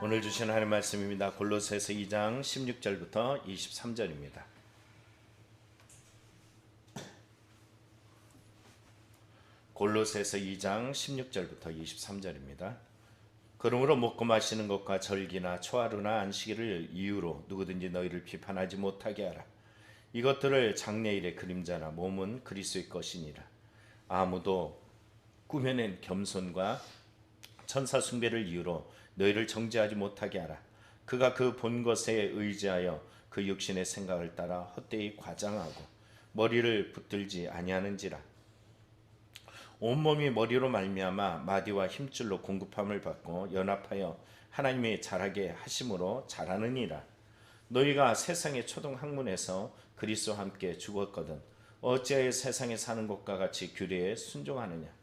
오늘 주신 하나님 말씀입니다. 골로새서 2장 16절부터 23절입니다. 골로새서 2장 16절부터 23절입니다. 그러므로 먹고 마시는 것과 절기나 초하루나 안식일을 이유로 누구든지 너희를 비판하지 못하게 하라. 이것들을 장래일의 그림자나 몸은 그리스도의 것이니라. 아무도 꾸며낸 겸손과 천사 숭배를 이유로 너희를 정죄하지 못하게 하라. 그가 그 본 것에 의지하여 그 육신의 생각을 따라 헛되이 과장하고 머리를 붙들지 아니하는지라. 온몸이 머리로 말미암아 마디와 힘줄로 공급함을 받고 연합하여 하나님이 자라게 하심으로 자라느니라. 너희가 세상의 초등학문에서 그리스도와 함께 죽었거든 어찌하여 세상에 사는 것과 같이 규례에 순종하느냐.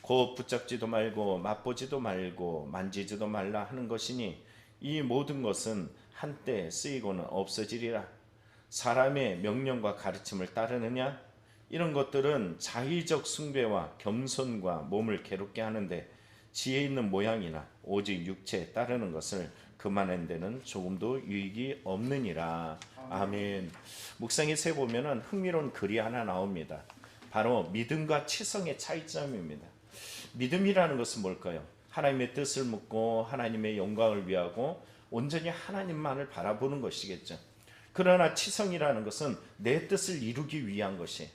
곧 붙잡지도 말고 맛보지도 말고 만지지도 말라 하는 것이니 이 모든 것은 한때 쓰이고는 없어지리라. 사람의 명령과 가르침을 따르느냐? 이런 것들은 자의적 숭배와 겸손과 몸을 괴롭게 하는데 지혜 있는 모양이나 오직 육체에 따르는 것을 그만한 데는 조금도 유익이 없느니라. 아멘. 묵상에서 보면은 흥미로운 글이 하나 나옵니다. 바로 믿음과 치성의 차이점입니다. 믿음이라는 것은 뭘까요? 하나님의 뜻을 묻고 하나님의 영광을 위하고 온전히 하나님만을 바라보는 것이겠죠. 그러나 치성이라는 것은 내 뜻을 이루기 위한 것이,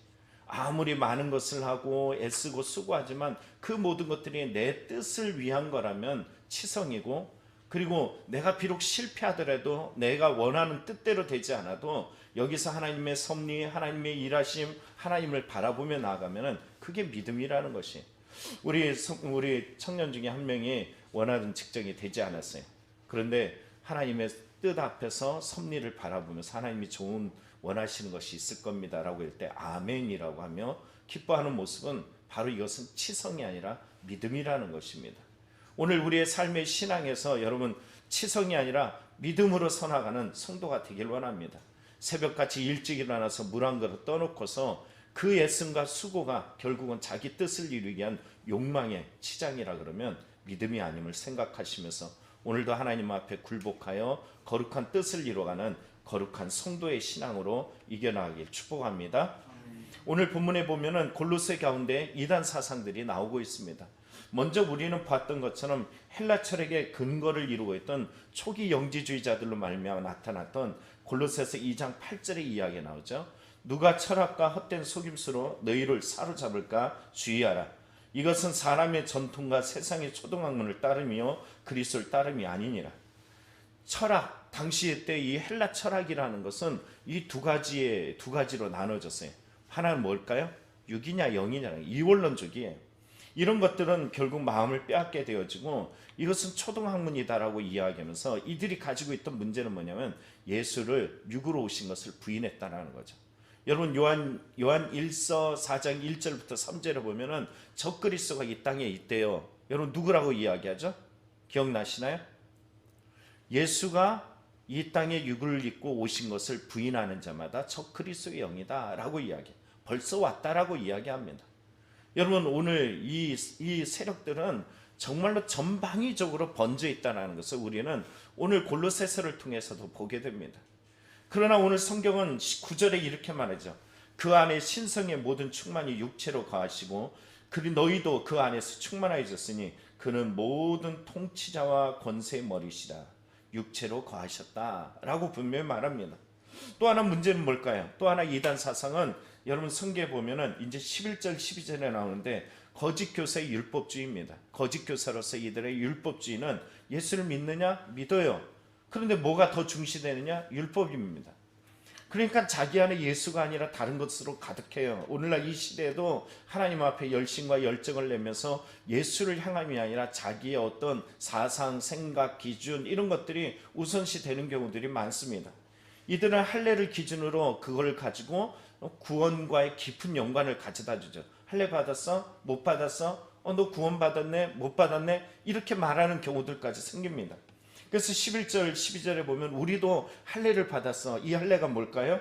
아무리 많은 것을 하고 애쓰고 수고하지만 그 모든 것들이 내 뜻을 위한 거라면 치성이고, 그리고 내가 비록 실패하더라도 내가 원하는 뜻대로 되지 않아도 여기서 하나님의 섭리, 하나님의 일하심, 하나님을 바라보며 나아가면 그게 믿음이라는 것이. 우리 청년 중에 한 명이 원하는 직장이 되지 않았어요. 그런데 하나님의 뜻 앞에서 섭리를 바라보면서 하나님이 좋은 원하시는 것이 있을 겁니다 라고 할 때 아멘이라고 하며 기뻐하는 모습은 바로 이것은 치성이 아니라 믿음이라는 것입니다. 오늘 우리의 삶의 신앙에서 여러분 치성이 아니라 믿음으로 서나가는 성도가 되길 원합니다. 새벽같이 일찍 일어나서 물 한 그릇 떠놓고서 그 애씀과 수고가 결국은 자기 뜻을 이루기 위한 욕망의 치장이라 그러면 믿음이 아님을 생각하시면서 오늘도 하나님 앞에 굴복하여 거룩한 뜻을 이루어가는 거룩한 성도의 신앙으로 이겨나가길 축복합니다. 오늘 본문에 보면은 골로새 가운데 이단 사상들이 나오고 있습니다. 먼저 우리는 봤던 것처럼 헬라 철학의 근거를 이루고 있던 초기 영지주의자들로 말미암아 나타났던 골로새서 2장 8절의 이야기가 나오죠. 누가 철학과 헛된 속임수로 너희를 사로잡을까 주의하라. 이것은 사람의 전통과 세상의 초등학문을 따르며 그리스도를 따름이 아니니라. 철학, 당시 때 이 헬라 철학이라는 것은 이 두 가지로 나눠졌어요. 하나는 뭘까요? 육이냐 영이냐, 이원론적이에요. 이런 것들은 결국 마음을 빼앗게 되어지고 이것은 초등학문이다라고 이야기하면서 이들이 가지고 있던 문제는 뭐냐면 예수를 육으로 오신 것을 부인했다라는 거죠. 여러분 요한 1서 4장 1절부터 3절에 보면은 적그리스도가 이 땅에 있대요. 여러분 누구라고 이야기하죠? 기억나시나요? 예수가 이 땅에 육을 입고 오신 것을 부인하는 자마다 적그리스도의 영이다 라고 이야기해요. 벌써 왔다라고 이야기합니다. 여러분 오늘 이 세력들은 정말로 전방위적으로 번져 있다는 것을 우리는 오늘 골로새서를 통해서도 보게 됩니다. 그러나 오늘 성경은 9절에 이렇게 말하죠. 그 안에 신성의 모든 충만이 육체로 거하시고 너희도 그 안에서 충만하였으니 그는 모든 통치자와 권세의 머리시라. 육체로 거하셨다라고 분명히 말합니다. 또 하나 문제는 뭘까요? 또 하나 이단 사상은 여러분 성경에 보면은 이제 11절 12절에 나오는데 거짓 교사의 율법주의입니다. 거짓 교사로서 이들의 율법주의는 예수를 믿느냐? 믿어요. 그런데 뭐가 더 중시되느냐? 율법입니다. 그러니까 자기 안에 예수가 아니라 다른 것으로 가득해요. 오늘날 이 시대에도 하나님 앞에 열심과 열정을 내면서 예수를 향함이 아니라 자기의 어떤 사상, 생각, 기준 이런 것들이 우선시 되는 경우들이 많습니다. 이들은 할례를 기준으로 그걸 가지고 구원과의 깊은 연관을 가져다 주죠. 할례 받았어? 못 받았어? 너 구원 받았네? 못 받았네? 이렇게 말하는 경우들까지 생깁니다. 그래서 11절 12절에 보면 우리도 할례를 받았어. 이 할례가 뭘까요?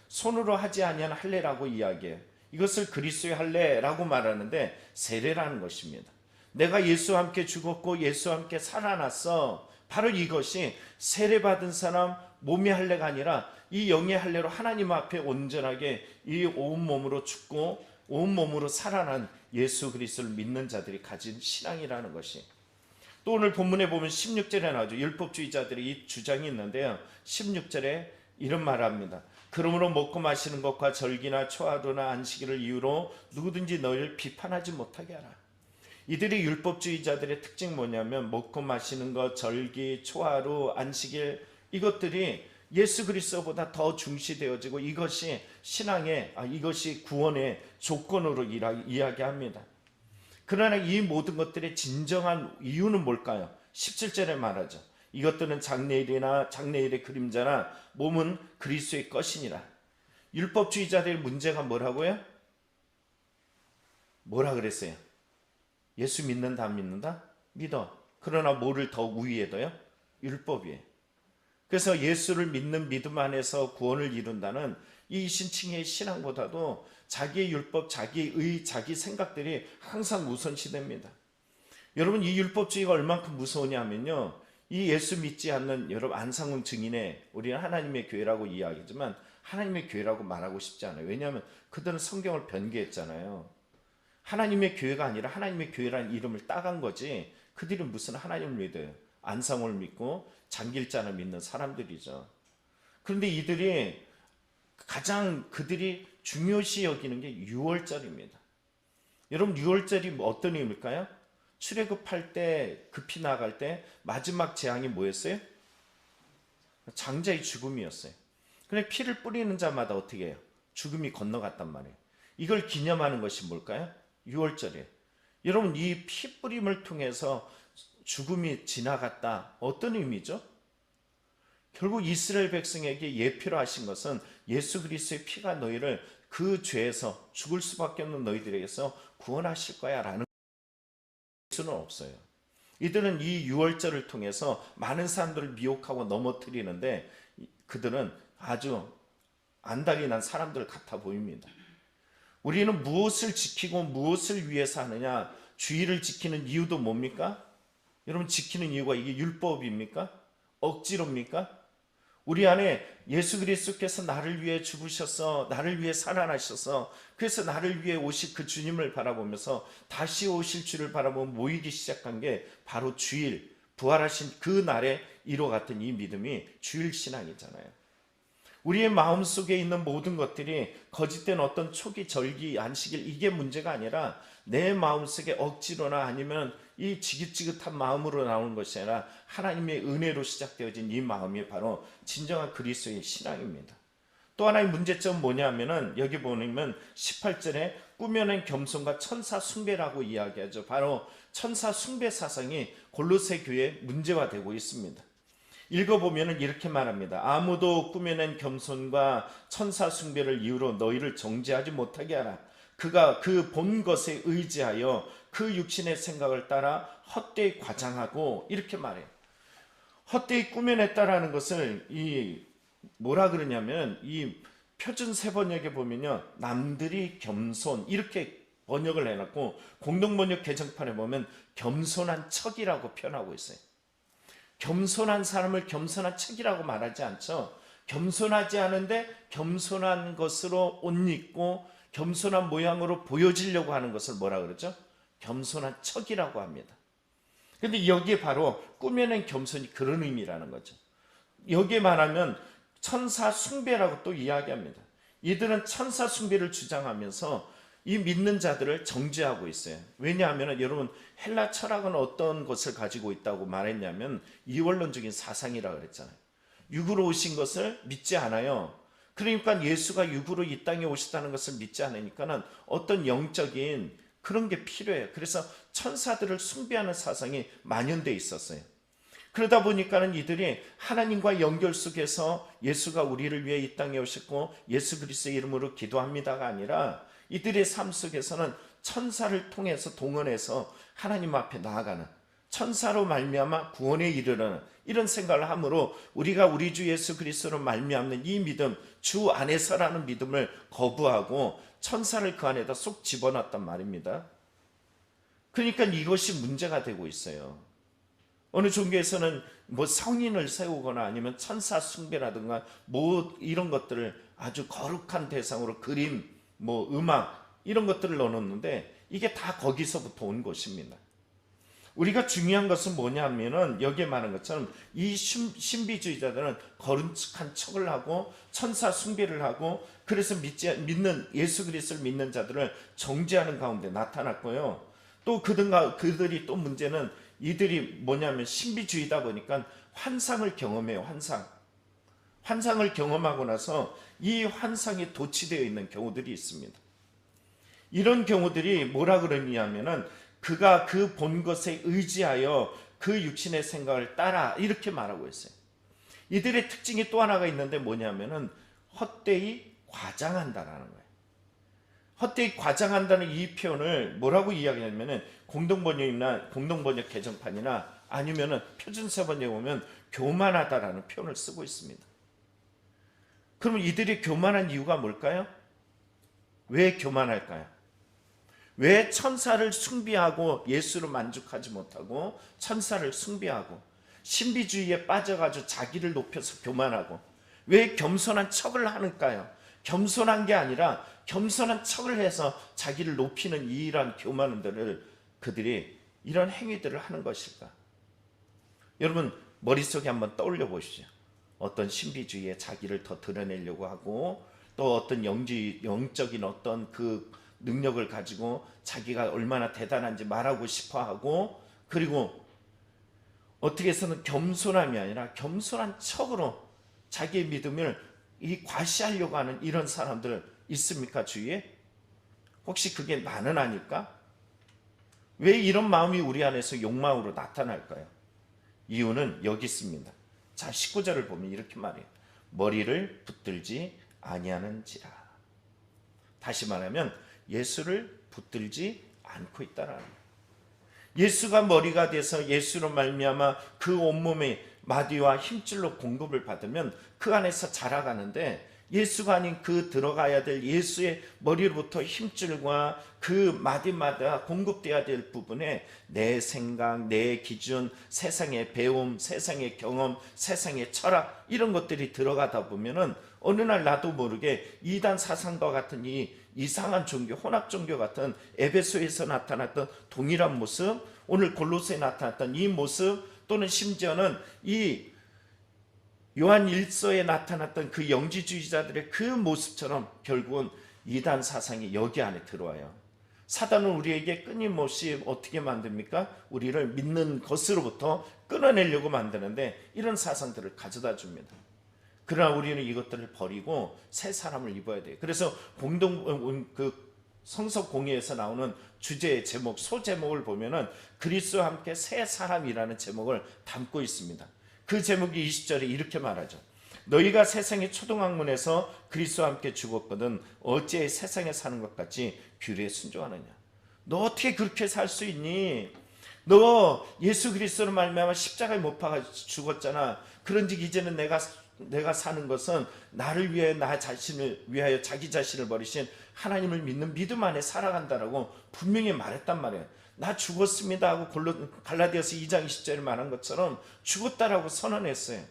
손으로 하지 아니한 할례라고 이야기해요. 이것을 그리스도의 할례라고 말하는데 세례라는 것입니다. 내가 예수와 함께 죽었고 예수와 함께 살아났어. 바로 이것이 세례받은 사람 몸의 할례가 아니라 이 영의 할례로 하나님 앞에 온전하게 이 온몸으로 죽고 온몸으로 살아난 예수 그리스도를 믿는 자들이 가진 신앙이라는 것이. 또 오늘 본문에 보면 16절에 나오죠. 율법주의자들의 이 주장이 있는데요. 16절에 이런 말을 합니다. 그러므로 먹고 마시는 것과 절기나 초하루나 안식일을 이유로 누구든지 너희를 비판하지 못하게 하라. 이들이 율법주의자들의 특징이 뭐냐면 먹고 마시는 것, 절기, 초하루, 안식일 이것들이 예수 그리스도보다 더 중시되어지고 이것이 신앙의 이것이 구원의 조건으로 이야기합니다. 그러나 이 모든 것들의 진정한 이유는 뭘까요? 17절에 말하죠. 이것들은 장래일의 그림자나 몸은 그리스도의 것이니라. 율법주의자들의 문제가 뭐라고요? 뭐라 그랬어요? 예수 믿는다 안 믿는다? 믿어. 그러나 뭐를 더 우위에 둬요? 율법이에요. 그래서 예수를 믿는 믿음 안에서 구원을 이룬다는 이 신칭의 신앙보다도 자기의 율법, 자기의 의, 자기 생각들이 항상 우선시됩니다. 여러분 이 율법주의가 얼만큼 무서우냐면요. 이 예수 믿지 않는 여러분 안상훈 증인의 우리는 하나님의 교회라고 이야기하지만 하나님의 교회라고 말하고 싶지 않아요. 왜냐하면 그들은 성경을 변개했잖아요. 하나님의 교회가 아니라 하나님의 교회라는 이름을 따간 거지 그들이 무슨 하나님을 믿어요. 안상훈을 믿고 장길자를 믿는 사람들이죠. 그런데 이들이 가장 그들이 중요시 여기는 게 유월절입니다. 여러분 유월절이 어떤 의미일까요? 출애굽할 때 급히 나갈 때 마지막 재앙이 뭐였어요? 장자의 죽음이었어요. 그런데 피를 뿌리는 자마다 어떻게 해요? 죽음이 건너갔단 말이에요. 이걸 기념하는 것이 뭘까요? 유월절이에요. 여러분 이 피 뿌림을 통해서 죽음이 지나갔다. 어떤 의미죠? 결국 이스라엘 백성에게 예표로 하신 것은 예수 그리스도의 피가 너희를 그 죄에서 죽을 수밖에 없는 너희들에게서 구원하실 거야 라는 수는 없어요. 이들은 이 유월절을 통해서 많은 사람들을 미혹하고 넘어뜨리는데 그들은 아주 안달이 난 사람들 같아 보입니다. 우리는 무엇을 지키고 무엇을 위해서 하느냐? 주의를 지키는 이유도 뭡니까? 여러분 지키는 이유가 이게 율법입니까? 억지로입니까? 우리 안에 예수 그리스도께서 나를 위해 죽으셔서 나를 위해 살아나셔서 그래서 나를 위해 오실 그 주님을 바라보면서 다시 오실 주를 바라보며 모이기 시작한 게 바로 주일 부활하신 그 날의 이로 같은 이 믿음이 주일 신앙이잖아요. 우리의 마음속에 있는 모든 것들이 거짓된 어떤 초기 절기 안식일 이게 문제가 아니라 내 마음속에 억지로나 아니면 이 지긋지긋한 마음으로 나오는 것이 아니라 하나님의 은혜로 시작되어진 이 마음이 바로 진정한 그리스도의 신앙입니다. 또 하나의 문제점은 뭐냐면은 여기 보면 18절에 꾸며낸 겸손과 천사 숭배라고 이야기하죠. 바로 천사 숭배 사상이 골로새 교회에 문제화되고 있습니다. 읽어보면 이렇게 말합니다. 아무도 꾸며낸 겸손과 천사 숭배를 이유로 너희를 정죄하지 못하게 하라. 그가 그 본 것에 의지하여 그 육신의 생각을 따라 헛되이 과장하고 이렇게 말해요. 헛되이 꾸며냈다라는 것을 뭐라 그러냐면 이 표준 세번역에 보면요. 남들이 겸손 이렇게 번역을 해놨고 공동번역 개정판에 보면 겸손한 척이라고 표현하고 있어요. 겸손한 사람을 겸손한 척이라고 말하지 않죠. 겸손하지 않은데 겸손한 것으로 옷 입고 겸손한 모양으로 보여지려고 하는 것을 뭐라 그러죠? 겸손한 척이라고 합니다. 근데 여기에 바로 꾸며낸 겸손이 그런 의미라는 거죠. 여기에 말하면 천사 숭배라고 또 이야기합니다. 이들은 천사 숭배를 주장하면서 이 믿는 자들을 정죄하고 있어요. 왜냐하면 여러분 헬라 철학은 어떤 것을 가지고 있다고 말했냐면 이원론적인 사상이라고 그랬잖아요. 육으로 오신 것을 믿지 않아요. 그러니까 예수가 육으로 이 땅에 오셨다는 것을 믿지 않으니까는 어떤 영적인 그런 게 필요해요. 그래서 천사들을 숭배하는 사상이 만연되어 있었어요. 그러다 보니까는 이들이 하나님과 연결 속에서 예수가 우리를 위해 이 땅에 오셨고 예수 그리스도의 이름으로 기도합니다가 아니라 이들의 삶 속에서는 천사를 통해서 동원해서 하나님 앞에 나아가는 천사로 말미암아 구원에 이르는 이런 생각을 함으로 우리가 우리 주 예수 그리스도로 말미암는 이 믿음 주 안에서라는 믿음을 거부하고 천사를 그 안에다 쏙 집어넣었단 말입니다. 그러니까 이것이 문제가 되고 있어요. 어느 종교에서는 뭐 성인을 세우거나 아니면 천사 숭배라든가 뭐 이런 것들을 아주 거룩한 대상으로 그림, 뭐 음악 이런 것들을 넣어놓는데 이게 다 거기서부터 온 것입니다. 우리가 중요한 것은 뭐냐면은 여기에 말한 것처럼 이 신비주의자들은 거룩한 척을 하고 천사 숭배를 하고 그래서 믿는 예수 그리스도를 믿는 자들을 정죄하는 가운데 나타났고요. 또 그들이 또 문제는 이들이 뭐냐면 신비주의다 보니까 환상을 경험해요. 환상을 경험하고 나서 이 환상에 도취되어 있는 경우들이 있습니다. 이런 경우들이 뭐라 그러냐면은 그가 그 본 것에 의지하여 그 육신의 생각을 따라 이렇게 말하고 있어요. 이들의 특징이 또 하나가 있는데 뭐냐면은 헛되이 과장한다라는 거예요. 헛되이 과장한다는 이 표현을 뭐라고 이야기하냐면은 공동번역 개정판이나 아니면은 표준세번역에 보면 교만하다라는 표현을 쓰고 있습니다. 그러면 이들이 교만한 이유가 뭘까요? 왜 교만할까요? 왜 천사를 숭배하고 예수를 만족하지 못하고 천사를 숭배하고 신비주의에 빠져가지고 자기를 높여서 교만하고 왜 겸손한 척을 하는가요? 겸손한 게 아니라 겸손한 척을 해서 자기를 높이는 이러한 교만들을 그들이 이런 행위들을 하는 것일까? 여러분 머릿속에 한번 떠올려 보십시오. 어떤 신비주의에 자기를 더 드러내려고 하고 또 어떤 영적인 어떤 그 능력을 가지고 자기가 얼마나 대단한지 말하고 싶어하고 그리고 어떻게 해서는 겸손함이 아니라 겸손한 척으로 자기의 믿음을 과시하려고 하는 이런 사람들 있습니까 주위에? 혹시 그게 나는 아닐까? 왜 이런 마음이 우리 안에서 욕망으로 나타날까요? 이유는 여기 있습니다. 자 19절을 보면 이렇게 말해요. 머리를 붙들지 아니하는지라. 다시 말하면 예수를 붙들지 않고 있다라는 거예요. 예수가 머리가 돼서 예수로 말미암아 그 온몸의 마디와 힘줄로 공급을 받으면 그 안에서 자라가는데 예수가 아닌 그 들어가야 될 예수의 머리로부터 힘줄과 그 마디마다 공급돼야 될 부분에 내 생각, 내 기준, 세상의 배움, 세상의 경험, 세상의 철학 이런 것들이 들어가다 보면은 어느 날 나도 모르게 이단 사상과 같은 이 이상한 종교, 혼합 종교 같은 에베소에서 나타났던 동일한 모습, 오늘 골로새에 나타났던 이 모습 또는 심지어는 이 요한 1서에 나타났던 그 영지주의자들의 그 모습처럼 결국은 이단 사상이 여기 안에 들어와요. 사단은 우리에게 끊임없이 어떻게 만듭니까? 우리를 믿는 것으로부터 끊어내려고 만드는데 이런 사상들을 가져다 줍니다. 그러나 우리는 이것들을 버리고 새 사람을 입어야 돼요. 그래서 성서 공예에서 나오는 주제의 제목, 소제목을 보면은 그리스도와 함께 새 사람이라는 제목을 담고 있습니다. 그 제목이 20절에 이렇게 말하죠. 너희가 세상의 초등학문에서 그리스도와 함께 죽었거든 어찌 세상에 사는 것 같이 규례에 순종하느냐. 너 어떻게 그렇게 살 수 있니? 너 예수 그리스도로 말미암아 십자가에 못 박아 죽었잖아. 그런즉 이제는 내가 사는 것은 나를 위해 나 자신을 위하여 자기 자신을 버리신 하나님을 믿는 믿음 안에 살아간다라고 분명히 말했단 말이에요. 나 죽었습니다 하고 갈라디아서 2장 20절에 말한 것처럼 죽었다라고 선언했어요.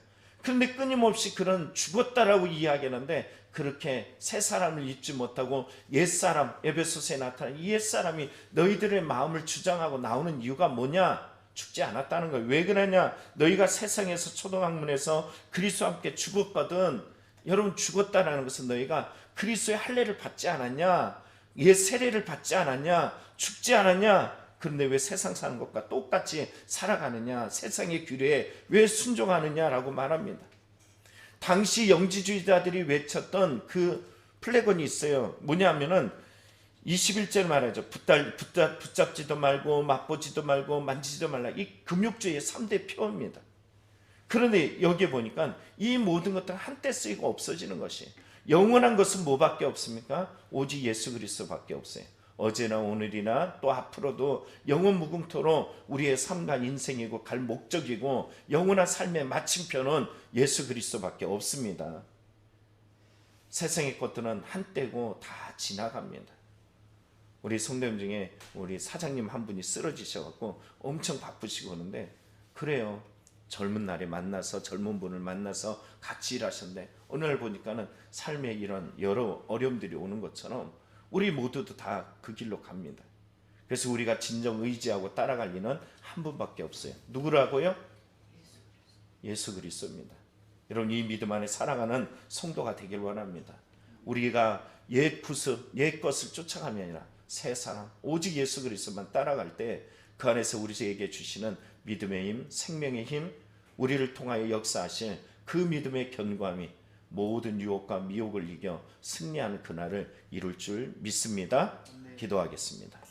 그런데 끊임없이 그런 죽었다라고 이야기하는데 그렇게 새 사람을 입지 못하고 옛사람, 에베소서에 나타난 이 옛사람이 너희들의 마음을 주장하고 나오는 이유가 뭐냐? 죽지 않았다는 거예요. 왜 그러냐? 너희가 세상에서 초등학문에서 그리스도와 함께 죽었거든. 여러분 죽었다라는 것은 너희가 그리스도의 할례를 받지 않았냐? 옛 세례를 받지 않았냐? 죽지 않았냐? 그런데 왜 세상 사는 것과 똑같이 살아가느냐? 세상의 규례에 왜 순종하느냐라고 말합니다. 당시 영지주의자들이 외쳤던 그 플래곤이 있어요. 뭐냐면은 21절 말하죠. 붙잡지도 말고 맛보지도 말고 만지지도 말라. 이 금욕주의의 3대 표입니다. 그런데 여기에 보니까 이 모든 것들은 한때 쓰이고 없어지는 것이 영원한 것은 뭐밖에 없습니까? 오직 예수 그리스도밖에 없어요. 어제나 오늘이나 또 앞으로도 영원 무궁토록 우리의 삶과 인생이고 갈 목적이고 영원한 삶의 마침표는 예수 그리스도밖에 없습니다. 세상의 것들은 한때고 다 지나갑니다. 우리 성도님 중에 우리 사장님 한 분이 쓰러지셔갖고 엄청 바쁘시고 그러는데 그래요. 젊은 날에 만나서 젊은 분을 만나서 같이 일하셨는데 어느 날 보니까는 삶에 이런 여러 어려움들이 오는 것처럼 우리 모두도 다 그 길로 갑니다. 그래서 우리가 진정 의지하고 따라갈 이는 한 분밖에 없어요. 누구라고요? 예수 그리스도입니다. 여러분 이 믿음 안에 살아가는 성도가 되길 원합니다. 우리가 옛 구습, 옛 것을 쫓아감이 아니라 새 사람, 오직 예수 그리스도만 따라갈 때 그 안에서 우리에게 주시는 믿음의 힘, 생명의 힘, 우리를 통하여 역사하실 그 믿음의 견고함이 모든 유혹과 미혹을 이겨 승리하는 그날을 이룰 줄 믿습니다. 기도하겠습니다.